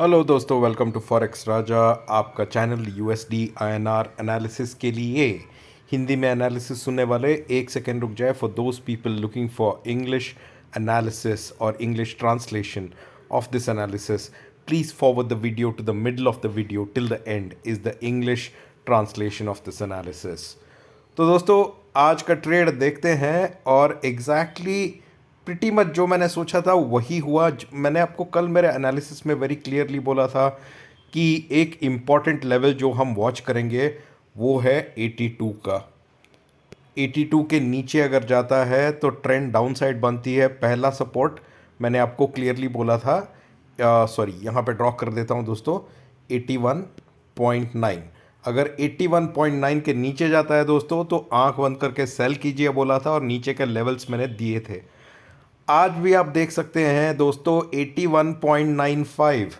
Hello दोस्तों, welcome to forex राजा। आपका channel USD INR analysis के लिए हिंदी में एनालिसिस सुनने वाले एक सेकेंड रुक जाए। For those people looking for English analysis और English translation of this analysis, please forward the video to the middle of the video till the end is the English translation of this analysis. तो दोस्तों, आज का trade देखते हैं और exactly pretty much जो मैंने सोचा था वही हुआ। मैंने आपको कल मेरे एनालिसिस में वेरी क्लियरली बोला था कि एक इम्पॉर्टेंट लेवल जो हम वॉच करेंगे वो है 82 का। 82 के नीचे अगर जाता है तो ट्रेंड डाउन साइड बनती है। पहला सपोर्ट मैंने आपको क्लियरली बोला था, सॉरी यहाँ पे ड्रॉ कर देता हूँ दोस्तों, 81.9। अगर 81.9 के नीचे जाता है दोस्तों तो आंख बंद करके सेल कीजिए बोला था, और नीचे के लेवल्स मैंने दिए थे। आज भी आप देख सकते हैं दोस्तों 81.95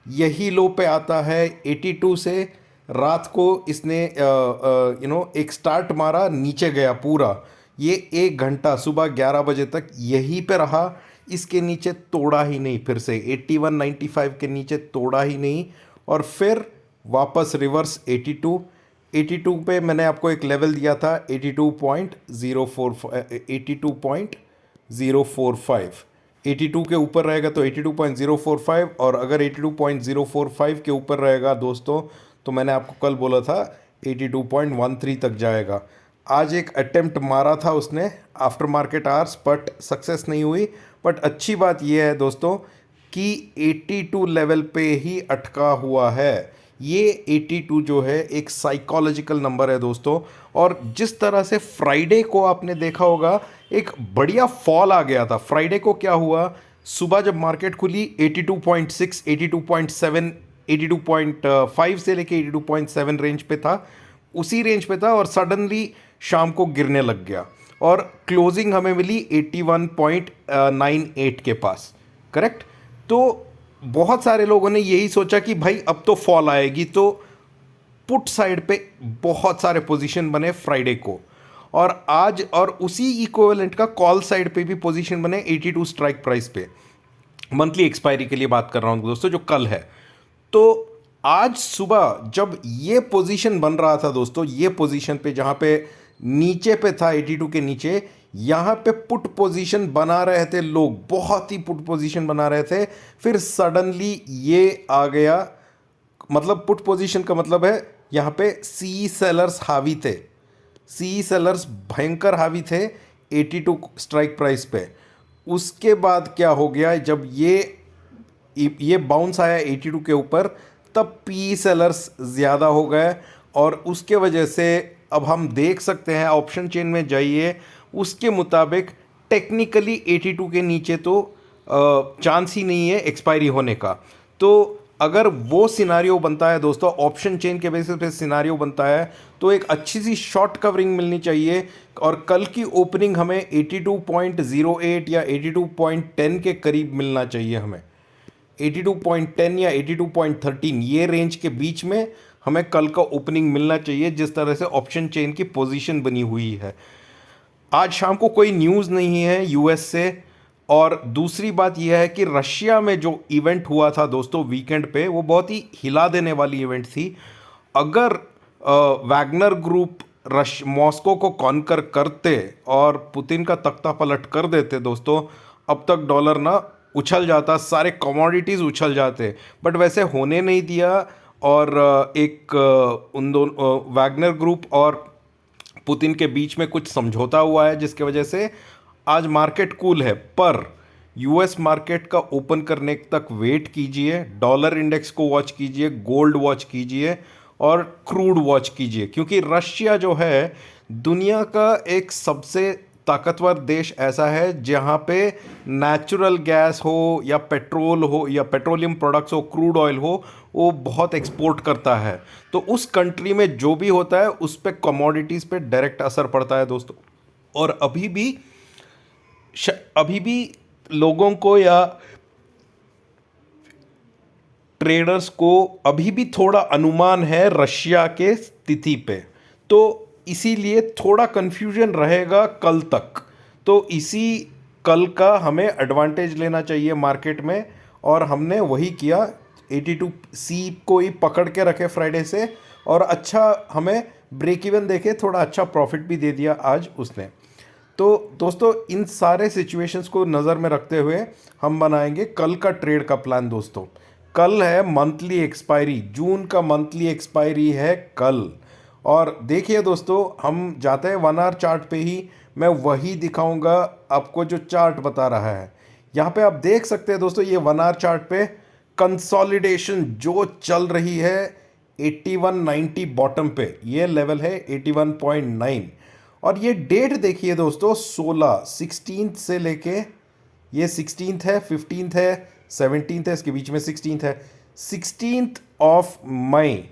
यही लो पे आता है। 82 से रात को इसने एक स्टार्ट मारा, नीचे गया पूरा। ये 1 घंटा सुबह 11 बजे तक यहीं पे रहा, इसके नीचे तोड़ा ही नहीं। फिर से 81.95 के नीचे तोड़ा ही नहीं, और फिर वापस रिवर्स 82 पे मैंने आपको एक लेवल दिया था 82.045। 82 के ऊपर रहेगा तो 82.045, और अगर 82.045 के ऊपर रहेगा दोस्तों तो मैंने आपको कल बोला था 82.13 तक जाएगा। आज एक अटेम्प्ट मारा था उसने after market hours, but success नहीं हुई। बट अच्छी बात यह है दोस्तों कि 82 लेवल पे ही अटका हुआ है। ये 82 जो है एक साइकोलॉजिकल नंबर है दोस्तों, और जिस तरह से फ्राइडे को आपने देखा होगा एक बढ़िया फॉल आ गया था। फ्राइडे को क्या हुआ, सुबह जब मार्केट खुली 82.6, 82.7, 82.5 से लेके 82.7 रेंज पे था, उसी रेंज पे था, और सडनली शाम को गिरने लग गया और क्लोजिंग हमें मिली 81.98 के पास, करेक्ट। तो बहुत सारे लोगों ने यही सोचा कि भाई अब तो फॉल आएगी, तो पुट साइड पे बहुत सारे पोजीशन बने फ्राइडे को, और आज और उसी इक्विवेलेंट का कॉल साइड पे भी पोजीशन बने 82 स्ट्राइक प्राइस पे। मंथली एक्सपायरी के लिए बात कर रहा हूं दोस्तों, जो कल है। तो आज सुबह जब ये पोजीशन बन रहा था दोस्तों, ये पोजीशन पे जहां पे नीचे पे था 82 के नीचे, यहाँ पे पुट पोजीशन बना रहे थे लोग, बहुत ही पुट पोजीशन बना रहे थे। फिर सडनली ये आ गया, मतलब पुट पोजीशन का मतलब है यहाँ पे सी सेलर्स हावी थे, सी सेलर्स भयंकर हावी थे 82 स्ट्राइक प्राइस पे। उसके बाद क्या हो गया, जब ये बाउंस आया 82 के ऊपर, तब पी सेलर्स ज़्यादा हो गए, और उसके वजह से अब हम देख सकते हैं, ऑप्शन चेन में जाइए, उसके मुताबिक टेक्निकली 82 के नीचे तो चांस ही नहीं है एक्सपायरी होने का। तो अगर वो सिनारियो बनता है दोस्तों, ऑप्शन चेन के बेसिस पे सिनारियो बनता है, तो एक अच्छी सी शॉर्ट कवरिंग मिलनी चाहिए, और कल की ओपनिंग हमें 82.08 या 82.10 के करीब मिलना चाहिए हमें। 82.10 या 82.13 ये रेंज के बीच में हमें कल का ओपनिंग मिलना चाहिए, जिस तरह से ऑप्शन चेन की पोजीशन बनी हुई है। आज शाम को कोई न्यूज़ नहीं है यूएस से, और दूसरी बात यह है कि रशिया में जो इवेंट हुआ था दोस्तों वीकेंड पे, वो बहुत ही हिला देने वाली इवेंट थी। अगर वैगनर ग्रुप मॉस्को को कॉन्कर करते और पुतिन का तख्ता पलट कर देते दोस्तों, अब तक डॉलर ना उछल जाता, सारे कमोडिटीज़ उछल जाते, बट वैसे होने नहीं दिया। और उन दोनों वैगनर ग्रुप और पुतिन के बीच में कुछ समझौता हुआ है, जिसके वजह से आज मार्केट कूल है। पर यूएस मार्केट का ओपन करने तक वेट कीजिए, डॉलर इंडेक्स को वॉच कीजिए, गोल्ड वॉच कीजिए, और क्रूड वॉच कीजिए, क्योंकि रशिया जो है दुनिया का एक सबसे ताकतवर देश ऐसा है जहाँ पे नेचुरल गैस हो या पेट्रोल हो या पेट्रोलियम प्रोडक्ट्स हो, क्रूड ऑयल हो, वो बहुत एक्सपोर्ट करता है। तो उस कंट्री में जो भी होता है उस पे कमोडिटीज़ पे डायरेक्ट असर पड़ता है दोस्तों। और अभी भी लोगों को या ट्रेडर्स को अभी भी थोड़ा अनुमान है रशिया के स्थिति पे, तो इसीलिए थोड़ा कन्फ्यूजन रहेगा कल तक। तो इसी कल का हमें एडवांटेज लेना चाहिए मार्केट में, और हमने वही किया। 82C को ही पकड़ के रखे फ्राइडे से, और अच्छा हमें ब्रेक इवन देके थोड़ा अच्छा प्रॉफिट भी दे दिया आज उसने। तो दोस्तों इन सारे सिचुएशंस को नज़र में रखते हुए हम बनाएंगे कल का ट्रेड का प्लान। दोस्तों कल है मंथली एक्सपायरी, जून का मंथली एक्सपायरी है कल। और देखिए दोस्तों, हम जाते हैं 1 आवर चार्ट पे ही, मैं वही दिखाऊंगा आपको जो चार्ट बता रहा है। यहाँ पे आप देख सकते हैं दोस्तों, ये 1 आवर चार्ट पे कंसोलिडेशन जो चल रही है 8190 बॉटम पे, ये लेवल है 81.9। और ये डेट देखिए दोस्तों, 16 से लेके, ये 16 है, 15 है, 17 है, इसके बीच में 16 है, 16 ऑफ मई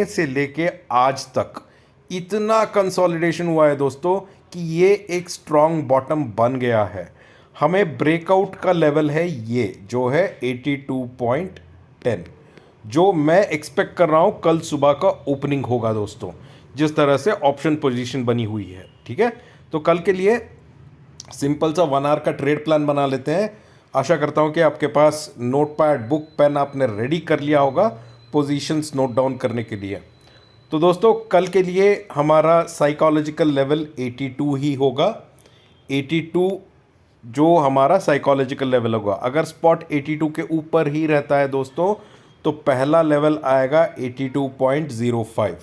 से लेके आज तक इतना कंसोलिडेशन हुआ है दोस्तों कि ये एक स्ट्रॉन्ग बॉटम बन गया है। हमें ब्रेकआउट का लेवल है ये जो है 82.10, जो मैं एक्सपेक्ट कर रहा हूँ कल सुबह का ओपनिंग होगा दोस्तों, जिस तरह से ऑप्शन पोजीशन बनी हुई है। ठीक है, तो कल के लिए सिंपल सा 1 आवर का ट्रेड प्लान बना लेते हैं। आशा करता हूँ कि आपके पास नोटपैड, बुक, पेन आपने रेडी कर लिया होगा पोजीशंस नोट डाउन करने के लिए। तो दोस्तों कल के लिए हमारा साइकोलॉजिकल लेवल 82 ही होगा। 82 जो हमारा साइकोलॉजिकल लेवल होगा। अगर स्पॉट 82 के ऊपर ही रहता है दोस्तों, तो पहला लेवल आएगा 82.05।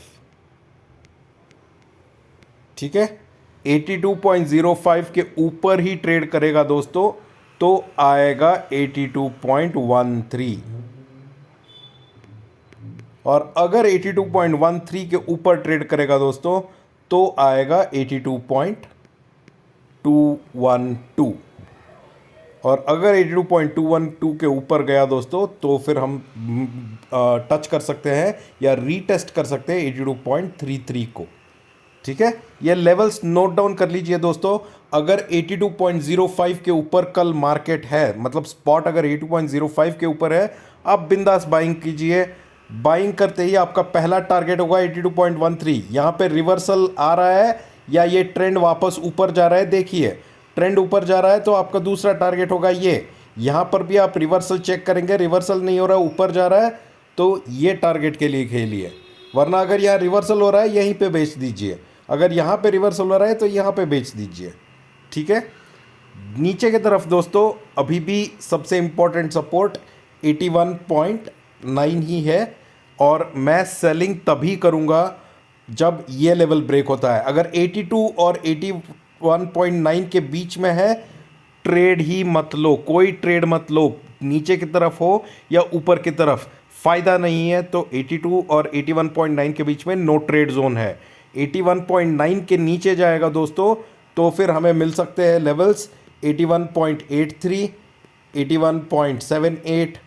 ठीक है, 82.05 के ऊपर ही ट्रेड करेगा दोस्तों, तो आएगा 82.13। और अगर 82.13 के ऊपर ट्रेड करेगा दोस्तों, तो आएगा 82.212। और अगर 82.212 के ऊपर गया दोस्तों, तो फिर हम टच कर सकते हैं या रीटेस्ट कर सकते हैं 82.33 को। ठीक है, ये लेवल्स नोट डाउन कर लीजिए दोस्तों। अगर 82.05 के ऊपर कल मार्केट है, मतलब स्पॉट अगर 82.05 के ऊपर है, आप बिंदास बाइंग कीजिए। बाइंग करते ही आपका पहला टारगेट होगा 82.13। यहाँ पे रिवर्सल आ रहा है या ये ट्रेंड वापस ऊपर जा रहा है, देखिए ट्रेंड ऊपर जा रहा है, तो आपका दूसरा टारगेट होगा ये। यहाँ पर भी आप रिवर्सल चेक करेंगे, रिवर्सल नहीं हो रहा है, ऊपर जा रहा है, तो ये टारगेट के लिए खेलिए। वरना अगर यहाँ रिवर्सल हो रहा है, यहीं पे बेच दीजिए। अगर यहाँ पे रिवर्सल हो रहा है, तो यहाँ पे बेच दीजिए। ठीक है, नीचे की तरफ दोस्तों अभी भी सबसे इम्पोर्टेंट सपोर्ट 81.9 ही है, और मैं सेलिंग तभी करूँगा जब ये लेवल ब्रेक होता है। अगर 82 और 81.9 के बीच में है, ट्रेड ही मत लो, कोई ट्रेड मत लो, नीचे की तरफ हो या ऊपर की तरफ, फ़ायदा नहीं है। तो 82 और 81.9 के बीच में नो ट्रेड जोन है। 81.9 के नीचे जाएगा दोस्तों, तो फिर हमें मिल सकते हैं लेवल्स 81.83, 81.78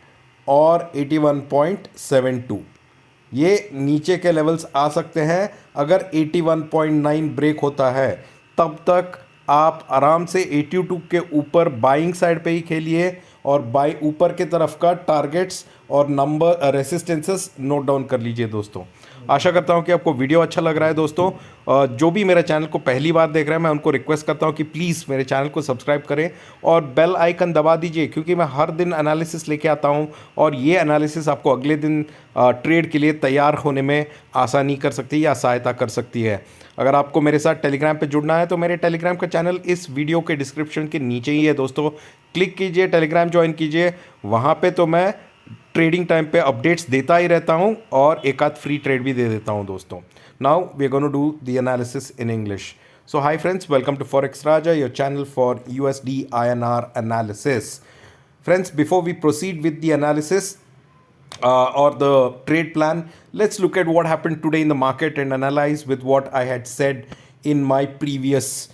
और 81.72। ये नीचे के लेवल्स आ सकते हैं। अगर 81.9 ब्रेक होता है, तब तक आप आराम से 82 के ऊपर बाइंग साइड पे ही खेलिए, और बाई ऊपर के तरफ का टारगेट्स और नंबर रेसिस्टेंसेस नोट डाउन कर लीजिए दोस्तों। आशा करता हूं कि आपको वीडियो अच्छा लग रहा है दोस्तों। जो भी मेरे चैनल को पहली बार देख रहे हैं, मैं उनको रिक्वेस्ट करता हूं कि प्लीज़ मेरे चैनल को सब्सक्राइब करें और बेल आइकन दबा दीजिए, क्योंकि मैं हर दिन एनालिसिस लेके आता हूं, और ये एनालिसिस आपको अगले दिन ट्रेड के लिए तैयार होने में आसानी कर सकती है या सहायता कर सकती है। अगर आपको मेरे साथ टेलीग्राम पे जुड़ना है, तो मेरे टेलीग्राम का चैनल इस वीडियो के डिस्क्रिप्शन के नीचे ही है दोस्तों। क्लिक कीजिए, टेलीग्राम ज्वाइन कीजिए। वहाँ पे तो मैं ट्रेडिंग टाइम पे अपडेट्स देता ही रहता हूँ, और एक आध फ्री ट्रेड भी दे देता हूँ दोस्तों। Now we are gonna do the analysis in English. So hi friends, welcome to forex Raja, your channel for USD INR analysis. Friends, before we proceed with the analysis or the trade plan, let's look at what happened today in the market and analyze with what I had said in my previous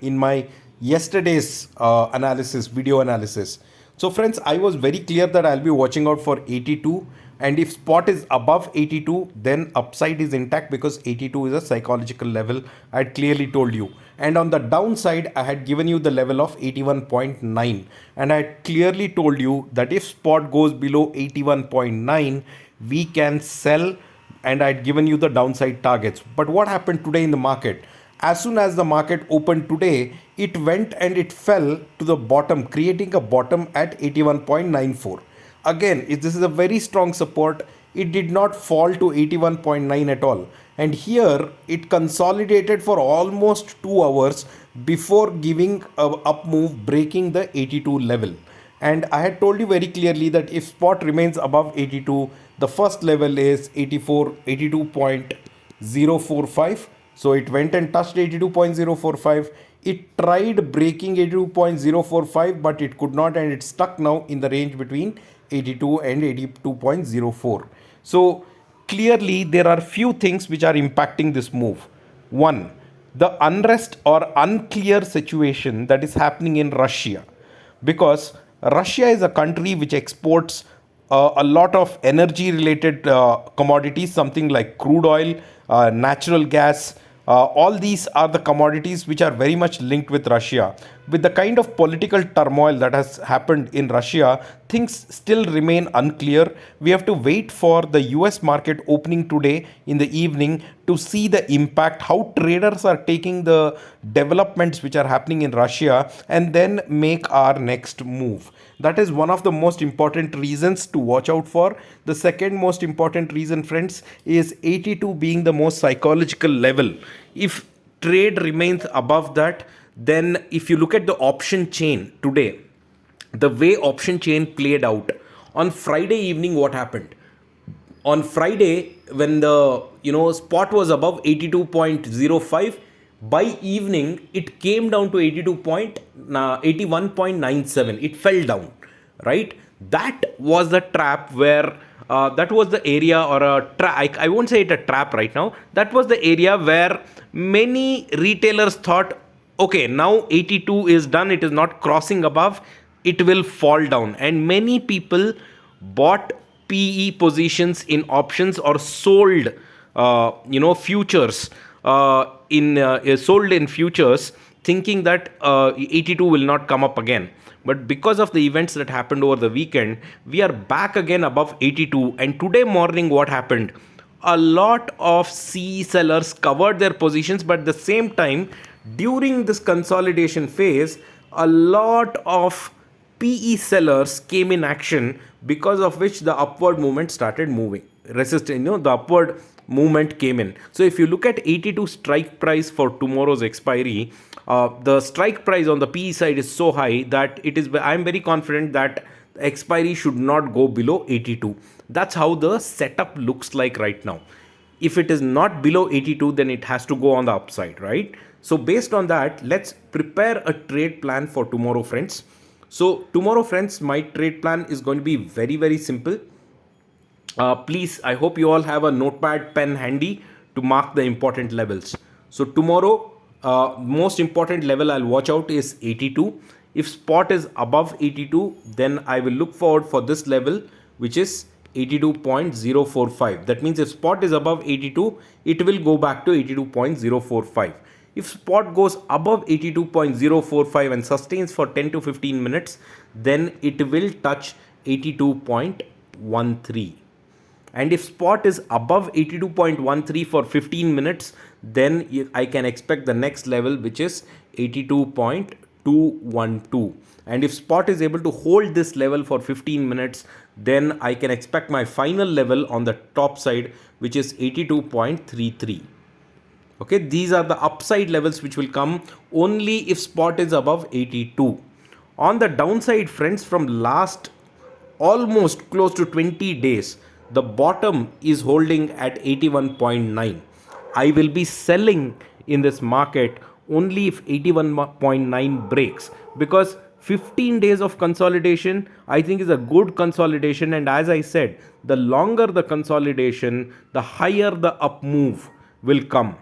in my yesterday's analysis, video analysis. So friends, I was very clear that I'll be watching out for 82, and if spot is above 82, then upside is intact, because 82 is a psychological level, I had clearly told you. And on the downside, I had given you the level of 81.9, and I had clearly told you that if spot goes below 81.9, we can sell, and I had given you the downside targets. But what happened today in the market? As soon as the market opened today, it went and it fell to the bottom, creating a bottom at 81.94. again, this is a very strong support. It did not fall to 81.9 at all. And here it consolidated for almost 2 hours before giving a up move, breaking the 82 level. And I had told you very clearly that if spot remains above 82, the first level is 82.045. So it went and touched 82.045. It tried breaking 82.045, but it could not, and it's stuck now in the range between 82 and 82.04. So clearly there are few things which are impacting this move. One, the unrest or unclear situation that is happening in Russia, because Russia is a country which exports a lot of energy related commodities, something like crude oil, natural gas. All these are the commodities which are very much linked with Russia. With the kind of political turmoil that has happened in Russia, things still remain unclear. We have to wait for the US market opening today in the evening to see the impact, how traders are taking the developments which are happening in Russia, and then make our next move. That is one of the most important reasons to watch out for. The second most important reason, friends, is 82 being the most psychological level. If trade remains above that, then if you look at the option chain today, the way option chain played out on Friday evening, what happened? On Friday, when the spot was above 82.05, by evening it came down to 81.97. It fell down, right? That was the trap where that was the area, or a trap. I won't say it a trap right now. That was the area where many retailers thought, okay, now 82 is done, it is not crossing above, it will fall down. And many people bought PE positions in options, or sold futures sold in futures, thinking that 82 will not come up again. But because of the events that happened over the weekend, we are back again above 82. And today morning, what happened? A lot of CE sellers covered their positions, but at the same time, during this consolidation phase, a lot of PE sellers came in action, because of which the upward movement started moving. The upward movement came in. So if you look at 82 strike price for tomorrow's expiry, the strike price on the PE side is so high that I'm very confident that the expiry should not go below 82. That's how the setup looks like right now. If it is not below 82, then it has to go on the upside, right? So based on that, let's prepare a trade plan for tomorrow, friends. So tomorrow, friends, my trade plan is going to be very, very simple. Please, I hope you all have a notepad pen handy to mark the important levels. So tomorrow, most important level I'll watch out is 82. If spot is above 82, then I will look forward for this level, which is 82.045. That means if spot is above 82, it will go back to 82.045. If spot goes above 82.045 and sustains for 10 to 15 minutes, then it will touch 82.13. And if spot is above 82.13 for 15 minutes, then I can expect the next level, which is 82.212. And if spot is able to hold this level for 15 minutes, then I can expect my final level on the top side, which is 82.33. Okay, these are the upside levels which will come only if spot is above 82. On the downside, friends, from last almost close to 20 days, the bottom is holding at 81.9. I will be selling in this market only if 81.9 breaks, because 15 days of consolidation I think is a good consolidation. And as I said, the longer the consolidation, the higher the up move will come,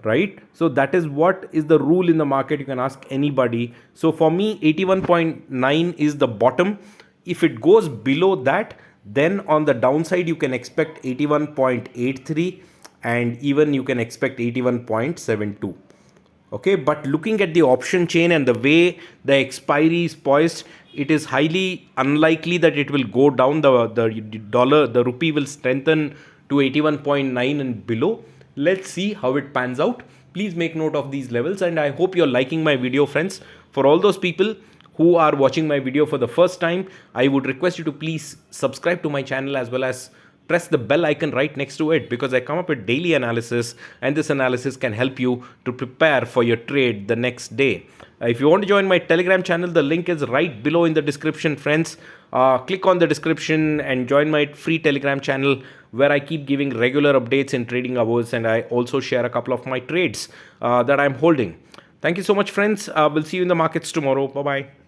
right? So that is what is the rule in the market. You can ask anybody. So for me, 81.9 is the bottom. If it goes below that, then on the downside you can expect 81.83, and even you can expect 81.72. Okay, but looking at the option chain and the way the expiry is poised, it is highly unlikely that it will go down. The rupee will strengthen to 81.9 and below. Let's see how it pans out. Please make note of these levels, and I hope you're liking my video, friends. For all those people who are watching my video for the first time, I would request you to please subscribe to my channel as well as press the bell icon right next to it, because I come up with daily analysis, and this analysis can help you to prepare for your trade the next day. If you want to join my Telegram channel, the link is right below in the description, friends. Click on the description and join my free Telegram channel, where I keep giving regular updates in trading hours, and I also share a couple of my trades that I'm holding. Thank you so much, friends. We'll see you in the markets tomorrow. Bye bye.